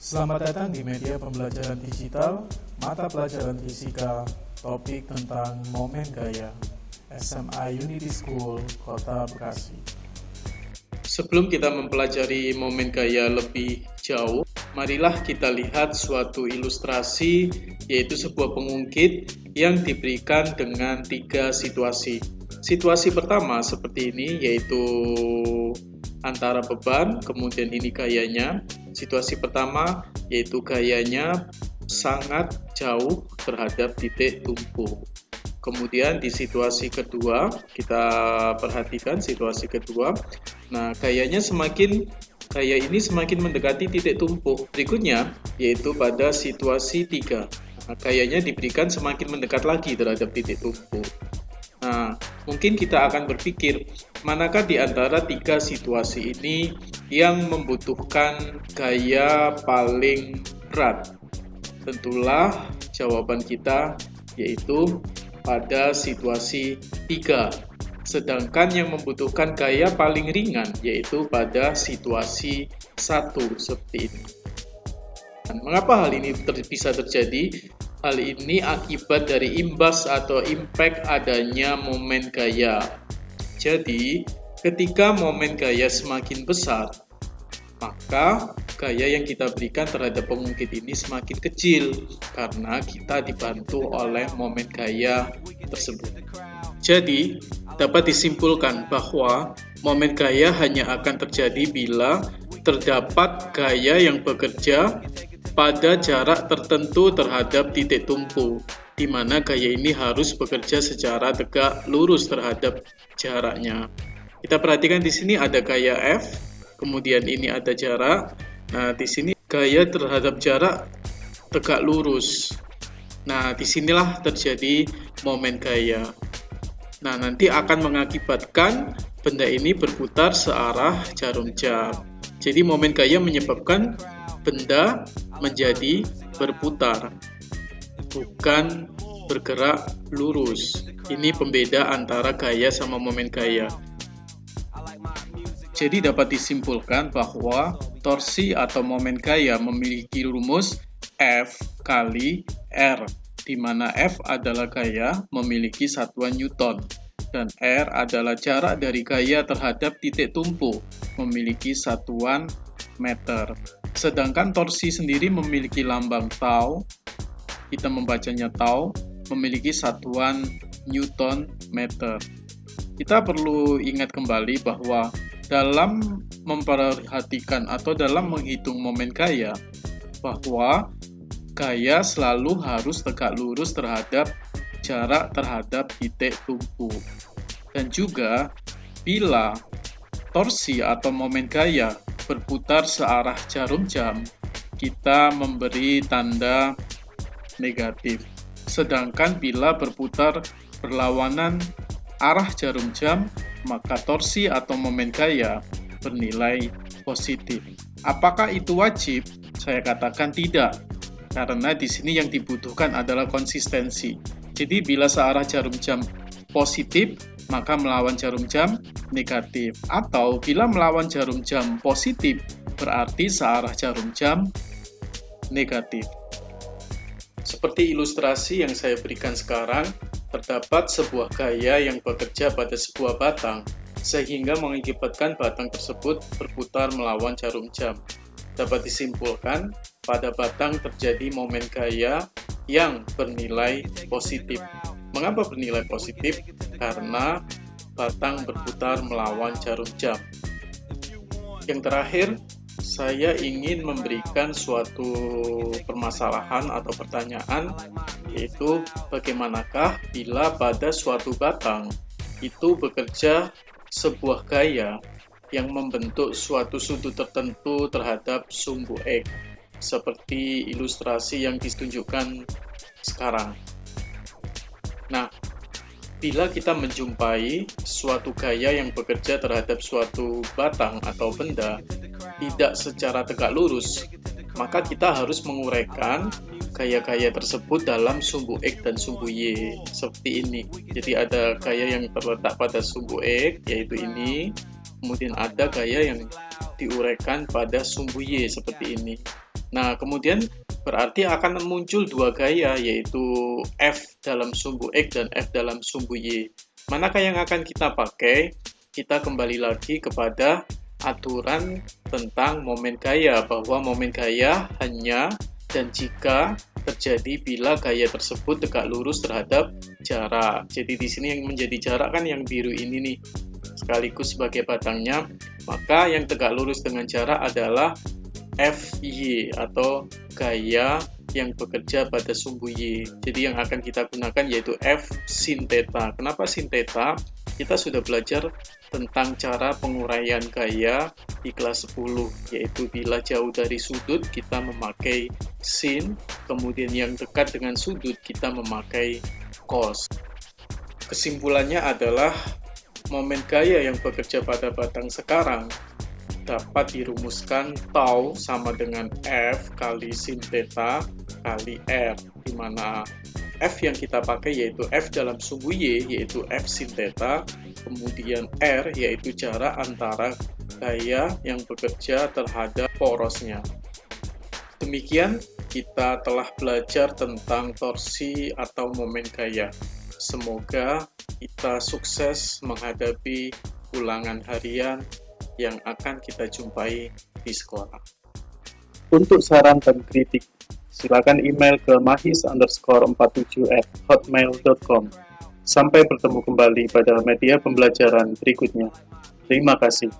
Selamat datang di media pembelajaran digital, mata pelajaran fisika, topik tentang momen gaya, SMA Unity School, Kota Bekasi. Sebelum kita mempelajari momen gaya lebih jauh, marilah kita lihat suatu ilustrasi, yaitu sebuah pengungkit yang diberikan dengan 3 situasi. Situasi pertama seperti ini, yaitu antara beban, kemudian ini gayanya. Situasi pertama yaitu gayanya sangat jauh terhadap titik tumpu. Kemudian di situasi kedua, kita perhatikan situasi kedua. Nah, gaya ini semakin mendekati titik tumpu. Berikutnya yaitu pada situasi 3. Nah, gayanya diberikan semakin mendekat lagi terhadap titik tumpu. Nah, mungkin kita akan berpikir, manakah di antara 3 situasi ini yang membutuhkan gaya paling berat? Tentulah jawaban kita yaitu pada situasi 3. Sedangkan yang membutuhkan gaya paling ringan yaitu pada situasi 1 seperti ini. Dan mengapa hal ini bisa terjadi? Hal ini akibat dari imbas atau impact adanya momen gaya. Jadi, ketika momen gaya semakin besar, maka gaya yang kita berikan terhadap pengungkit ini semakin kecil karena kita dibantu oleh momen gaya tersebut. Jadi, dapat disimpulkan bahwa momen gaya hanya akan terjadi bila terdapat gaya yang bekerja pada jarak tertentu terhadap titik tumpu, di mana gaya ini harus bekerja secara tegak lurus terhadap jaraknya. Kita perhatikan di sini ada gaya F, kemudian ini ada jarak. Nah, di sini gaya terhadap jarak tegak lurus. Nah, disinilah terjadi momen gaya. Nah, nanti akan mengakibatkan benda ini berputar searah jarum jam. Jadi momen gaya menyebabkan benda menjadi berputar, bukan bergerak lurus. Ini pembeda antara gaya sama momen gaya. Jadi dapat disimpulkan bahwa torsi atau momen gaya memiliki rumus F kali R, di mana F adalah gaya memiliki satuan Newton, dan R adalah jarak dari gaya terhadap titik tumpu memiliki satuan meter. Sedangkan torsi sendiri memiliki lambang tau, kita membacanya tau, memiliki satuan Newton meter. Kita perlu ingat kembali bahwa dalam memperhatikan atau dalam menghitung momen gaya, bahwa gaya selalu harus tegak lurus terhadap jarak terhadap titik tumpu. Dan juga bila torsi atau momen gaya berputar searah jarum jam, kita memberi tanda negatif. Sedangkan bila berputar berlawanan arah jarum jam, maka torsi atau momen gaya bernilai positif. Apakah itu wajib? Saya katakan tidak, karena di sini yang dibutuhkan adalah konsistensi. Jadi bila searah jarum jam positif, maka melawan jarum jam negatif. Atau bila melawan jarum jam positif, berarti searah jarum jam negatif. Seperti ilustrasi yang saya berikan sekarang, terdapat sebuah gaya yang bekerja pada sebuah batang, sehingga mengakibatkan batang tersebut berputar melawan jarum jam. Dapat disimpulkan, pada batang terjadi momen gaya yang bernilai positif. Mengapa bernilai positif? Karena batang berputar melawan jarum jam. Yang terakhir, saya ingin memberikan suatu permasalahan atau pertanyaan, yaitu bagaimanakah bila pada suatu batang itu bekerja sebuah gaya yang membentuk suatu sudut tertentu terhadap sumbu X, seperti ilustrasi yang ditunjukkan sekarang. Nah, bila kita menjumpai suatu gaya yang bekerja terhadap suatu batang atau benda tidak secara tegak lurus, maka kita harus menguraikan gaya-gaya tersebut dalam sumbu X dan sumbu Y seperti ini. Jadi ada gaya yang terletak pada sumbu X, yaitu ini, kemudian ada gaya yang diuraikan pada sumbu Y seperti ini. Nah, kemudian berarti akan muncul dua gaya, yaitu F dalam sumbu X dan F dalam sumbu Y. Manakah yang akan kita pakai? Kita kembali lagi kepada aturan tentang momen gaya, bahwa momen gaya hanya dan jika terjadi bila gaya tersebut tegak lurus terhadap jarak. Jadi di sini yang menjadi jarak kan yang biru ini nih, sekaligus sebagai batangnya. Maka yang tegak lurus dengan jarak adalah FY atau gaya yang bekerja pada sumbu Y. Jadi yang akan kita gunakan yaitu F sin theta. Kenapa sin theta? Kita sudah belajar tentang cara penguraian gaya di kelas 10, yaitu bila jauh dari sudut kita memakai sin, kemudian yang dekat dengan sudut kita memakai cos. Kesimpulannya adalah momen gaya yang bekerja pada batang sekarang dapat dirumuskan tau sama dengan F kali sin theta kali R, di mana F yang kita pakai yaitu F dalam sumbu Y, yaitu F sin theta, kemudian R yaitu jarak antara gaya yang bekerja terhadap porosnya. Demikian kita telah belajar tentang torsi atau momen gaya. Semoga kita sukses menghadapi ulangan harian yang akan kita jumpai di sekolah. Untuk saran dan kritik, silakan email ke mahis_47@hotmail.com. Sampai bertemu kembali pada media pembelajaran berikutnya. Terima kasih.